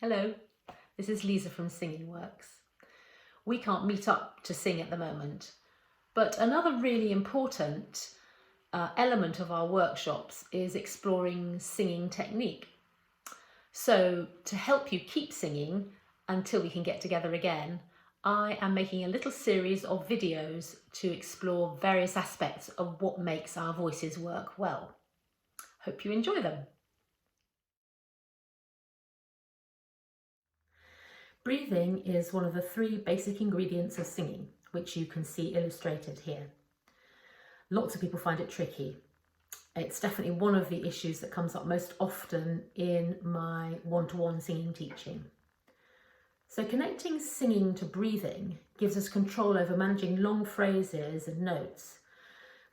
Hello, this is Lisa from SIngingworx. We can't meet up to sing at the moment, but another really important element of our workshops is exploring singing technique. So to help you keep singing until we can get together again, I am making a little series of videos to explore various aspects of what makes our voices work well. Hope you enjoy them. Breathing is one of the three basic ingredients of singing, which you can see illustrated here. Lots of people find it tricky. It's definitely one of the issues that comes up most often in my one-to-one singing teaching. So connecting singing to breathing gives us control over managing long phrases and notes,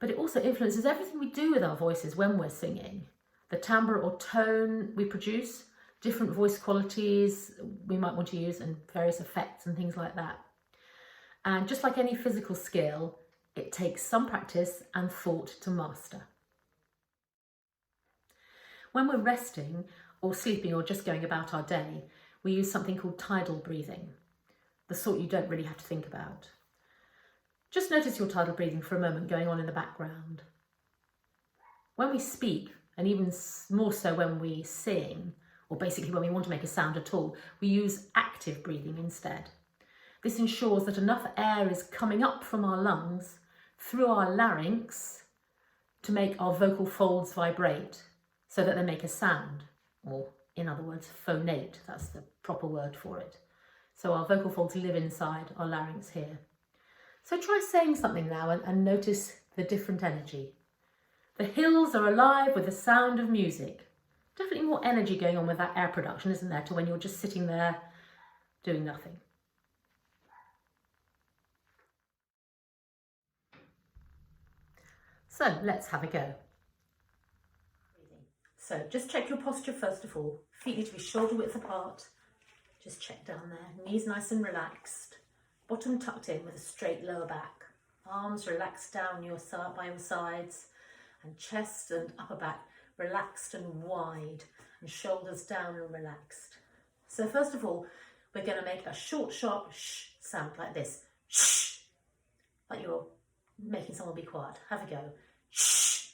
but it also influences everything we do with our voices when we're singing. The timbre or tone we produce, different voice qualities we might want to use, and various effects and things like that. And just like any physical skill, it takes some practice and thought to master. When we're resting or sleeping or just going about our day, we use something called tidal breathing, the sort you don't really have to think about. Just notice your tidal breathing for a moment going on in the background. When we speak, and even more so when we sing, or basically when we want to make a sound at all, we use active breathing instead. This ensures that enough air is coming up from our lungs through our larynx to make our vocal folds vibrate so that they make a sound, or in other words, phonate, that's the proper word for it. So our vocal folds live inside our larynx here. So try saying something now and notice the different energy. The hills are alive with the sound of music. Definitely more energy going on with that air production, isn't there, to when you're just sitting there doing nothing. So let's have a go. So just check your posture first of all. Feet need to be shoulder width apart. Just check down there. Knees nice and relaxed. Bottom tucked in with a straight lower back. Arms relaxed down by your sides. And chest and upper back relaxed and wide. And shoulders down and relaxed. So first of all, we're going to make a short, sharp sh sound like this. Shh. Like you're making someone be quiet. Have a go. Shh.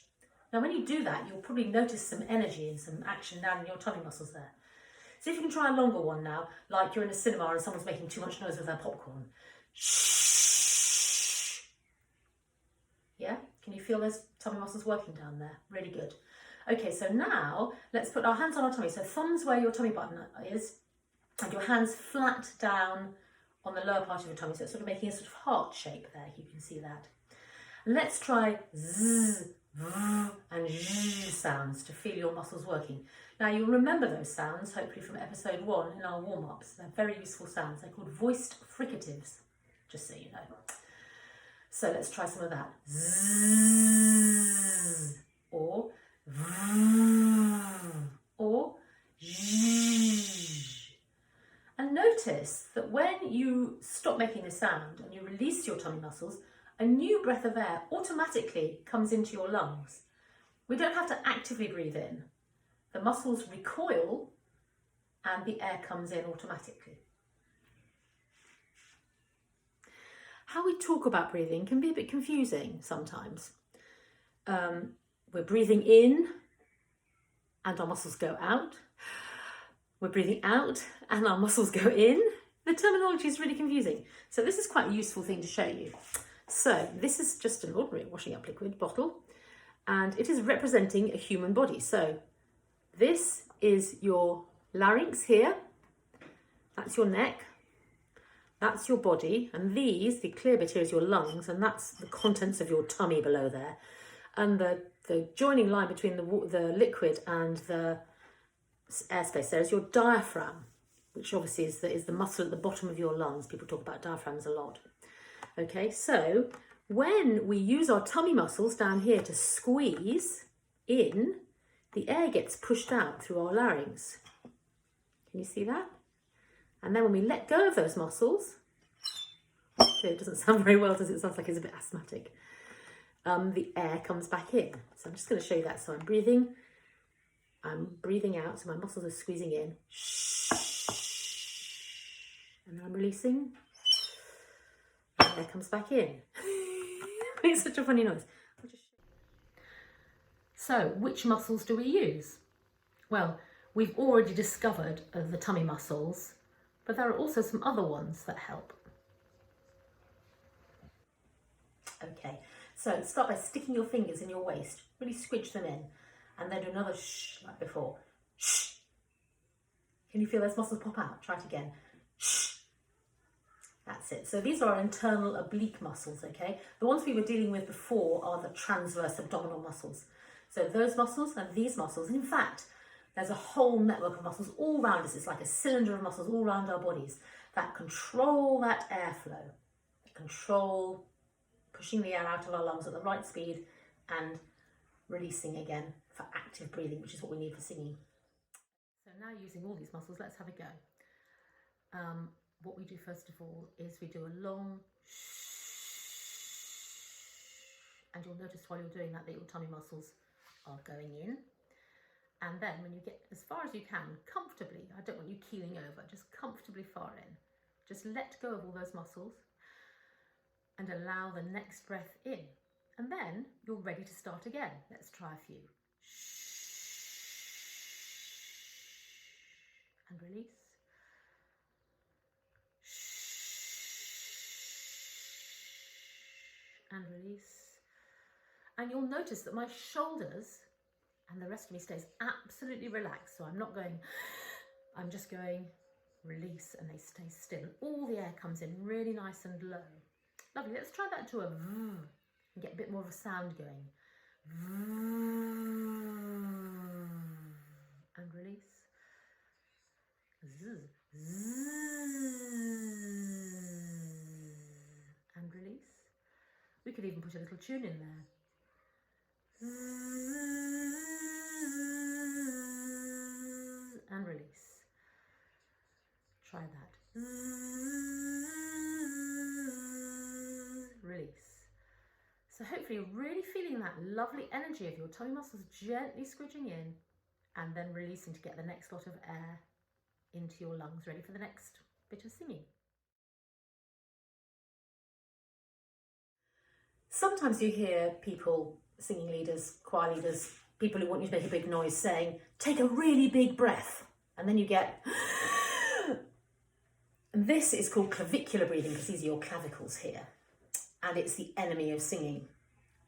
Now when you do that, you'll probably notice some energy and some action down in your tummy muscles there. See if you can try a longer one now, like you're in a cinema and someone's making too much noise with their popcorn. Shh. Yeah? Can you feel those tummy muscles working down there? Really good. Okay, so now let's put our hands on our tummy. So thumbs where your tummy button is, and your hands flat down on the lower part of your tummy. So it's sort of making a sort of heart shape there. You can see that. Let's try zzz, and zh sounds to feel your muscles working. Now you'll remember those sounds, hopefully from episode 1 in our warm-ups. They're very useful sounds. They're called voiced fricatives, just so you know. So let's try some of that. Zzz, or or zh. And notice that when you stop making the sound and you release your tummy muscles, a new breath of air automatically comes into your lungs. We don't have to actively breathe in. The muscles recoil and the air comes in automatically. How we talk about breathing can be a bit confusing sometimes. We're breathing in and our muscles go out. We're breathing out and our muscles go in. The terminology is really confusing. So this is quite a useful thing to show you. So this is just an ordinary washing up liquid bottle, and it is representing a human body. So this is your larynx here, that's your neck, that's your body, and these, the clear bit here is your lungs, and that's the contents of your tummy below there. And the joining line between the liquid and the airspace there is your diaphragm, which obviously is the muscle at the bottom of your lungs. People talk about diaphragms a lot. Okay, so when we use our tummy muscles down here to squeeze in, the air gets pushed out through our larynx. Can you see that? And then when we let go of those muscles, it doesn't sound very well, does it? It sounds like it's a bit asthmatic. The air comes back in. So I'm just going to show you that. So I'm breathing I'm breathing out, so my muscles are squeezing in. And then I'm releasing. And air comes back in. Makes such a funny noise. So, which muscles do we use? Well, we've already discovered the tummy muscles, but there are also some other ones that help. Okay, so start by sticking your fingers in your waist, really squidge them in, and then do another shh like before. Shh. Can you feel those muscles pop out? Try it again. Shh. That's it. So these are our internal oblique muscles, okay? The ones we were dealing with before are the transverse abdominal muscles. So those muscles and these muscles, and in fact, there's a whole network of muscles all around us. It's like a cylinder of muscles all around our bodies that control that airflow, that control pushing the air out of our lungs at the right speed and releasing again for active breathing, which is what we need for singing. So now using all these muscles, let's have a go. What we do first of all is we do a long shh, and you'll notice while you're doing that your tummy muscles are going in. And then when you get as far as you can, comfortably, I don't want you keeling over, just comfortably far in, just let go of all those muscles and allow the next breath in. And then you're ready to start again. Let's try a few. And release. And release. And you'll notice that my shoulders and the rest of me stays absolutely relaxed. So I'm not going, I'm just going release, and they stay still. All the air comes in really nice and low. Lovely, let's try that to a v and get a bit more of a sound going. And release. And release. We could even put a little tune in there. And release. Try that. Release. So hopefully you're really feeling that lovely energy of your tummy muscles gently squidging in and then releasing to get the next lot of air into your lungs, ready for the next bit of singing. Sometimes you hear people, singing leaders, choir leaders, people who want you to make a big noise saying, take a really big breath. And then you get, and this is called clavicular breathing because these are your clavicles here. And it's the enemy of singing.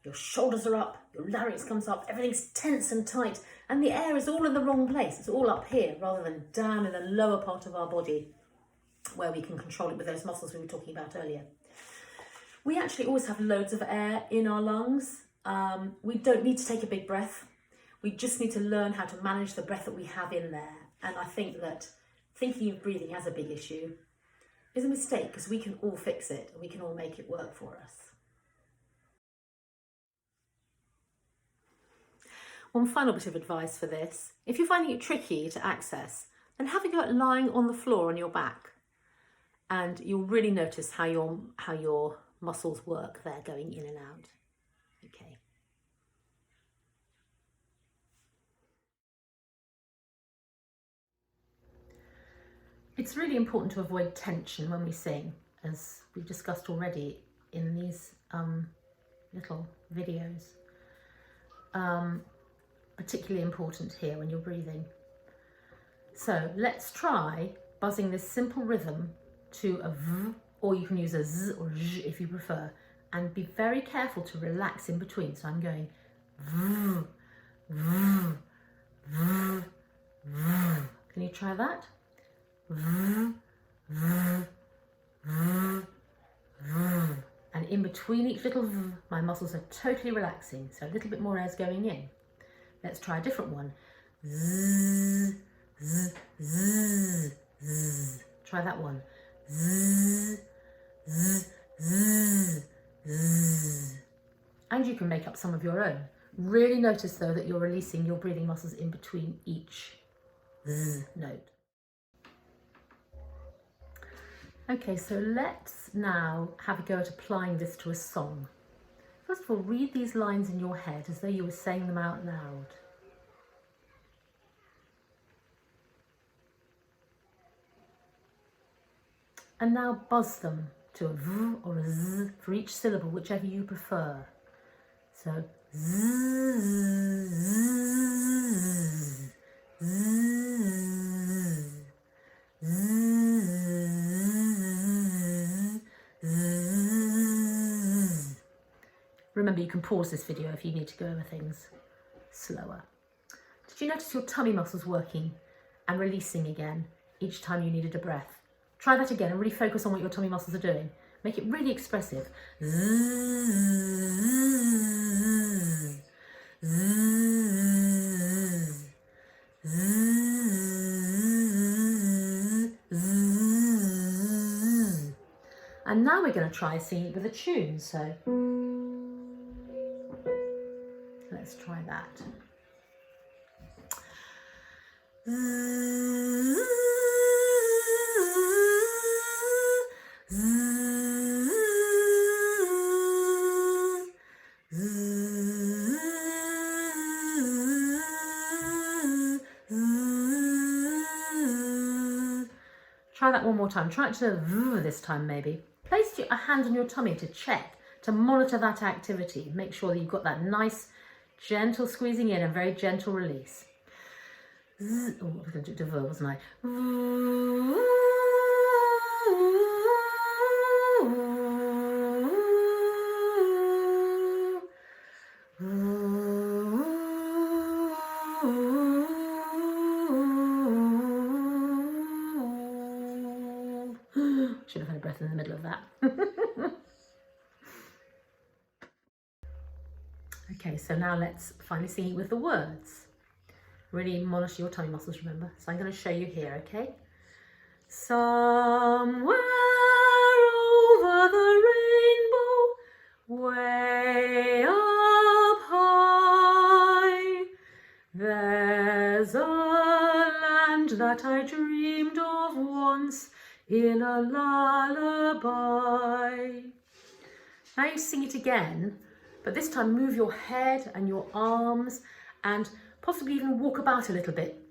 Your shoulders are up, your larynx comes up, everything's tense and tight, and the air is all in the wrong place. It's all up here rather than down in the lower part of our body where we can control it with those muscles we were talking about earlier. We actually always have loads of air in our lungs. We don't need to take a big breath. We just need to learn how to manage the breath that we have in there. And I think that thinking of breathing as a big issue is a mistake because we can all fix it and we can all make it work for us. One final bit of advice for this. If you're finding it tricky to access, then have a go at lying on the floor on your back. And you'll really notice how your muscles work there, going in and out. Okay. It's really important to avoid tension when we sing, as we've discussed already in these little videos. Particularly important here when you're breathing. So let's try buzzing this simple rhythm to a v, or you can use a z or zh if you prefer, and be very careful to relax in between. So I'm going v, v, v, v. Can you try that? V, v, v, v. And in between each little v, my muscles are totally relaxing. So a little bit more air is going in. Let's try a different one. Z, z, z, z. Try that one. Z, z, z, z. And you can make up some of your own. Really notice though that you're releasing your breathing muscles in between each z note. Okay, so let's now have a go at applying this to a song. First of all, read these lines in your head as though you were saying them out loud. And now buzz them to a V or a Z for each syllable, whichever you prefer. So Z, Z, Z, Z. Remember, you can pause this video if you need to go over things slower. Did you notice your tummy muscles working and releasing again each time you needed a breath? Try that again and really focus on what your tummy muscles are doing. Make it really expressive. Zzz, zzz, zzz, zzz. And now we're going to try singing with a tune. So let's try that. Try that one more time. Try it to V this time maybe. Place a hand on your tummy to check, to monitor that activity. Make sure that you've got that nice, gentle squeezing in and very gentle release. Oh, I was going to do it to V, wasn't I? Should have had a breath in the middle of that. Okay, so now let's finally sing it with the words. Really monitor your tummy muscles, remember? So I'm going to show you here, okay? Somewhere over the rainbow, way up high, there's a land that I dreamed of once in a lullaby. Now you sing it again, but this time move your head and your arms and possibly even walk about a little bit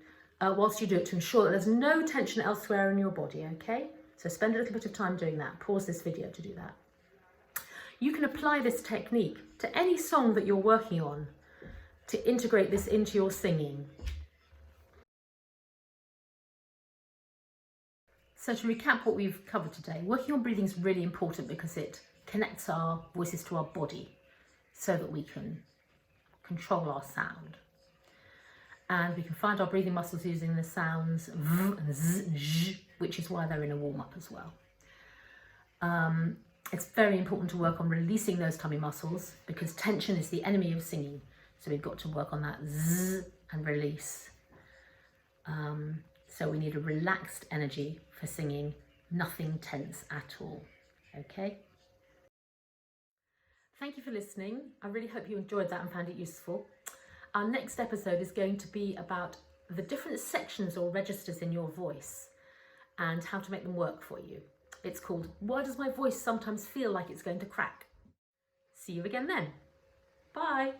whilst you do it to ensure that there's no tension elsewhere in your body, okay? So spend a little bit of time doing that. Pause this video to do that. You can apply this technique to any song that you're working on to integrate this into your singing. So to recap what we've covered today, working on breathing is really important because it connects our voices to our body so that we can control our sound. And we can find our breathing muscles using the sounds V and Z and Z, which is why they're in a warm-up as well. It's very important to work on releasing those tummy muscles because tension is the enemy of singing. So we've got to work on that Z and release. So we need a relaxed energy for singing, nothing tense at all, okay? Thank you for listening. I really hope you enjoyed that and found it useful. Our next episode is going to be about the different sections or registers in your voice and how to make them work for you. It's called Why Does My Voice Sometimes Feel Like It's Going to Crack? See you again then. Bye.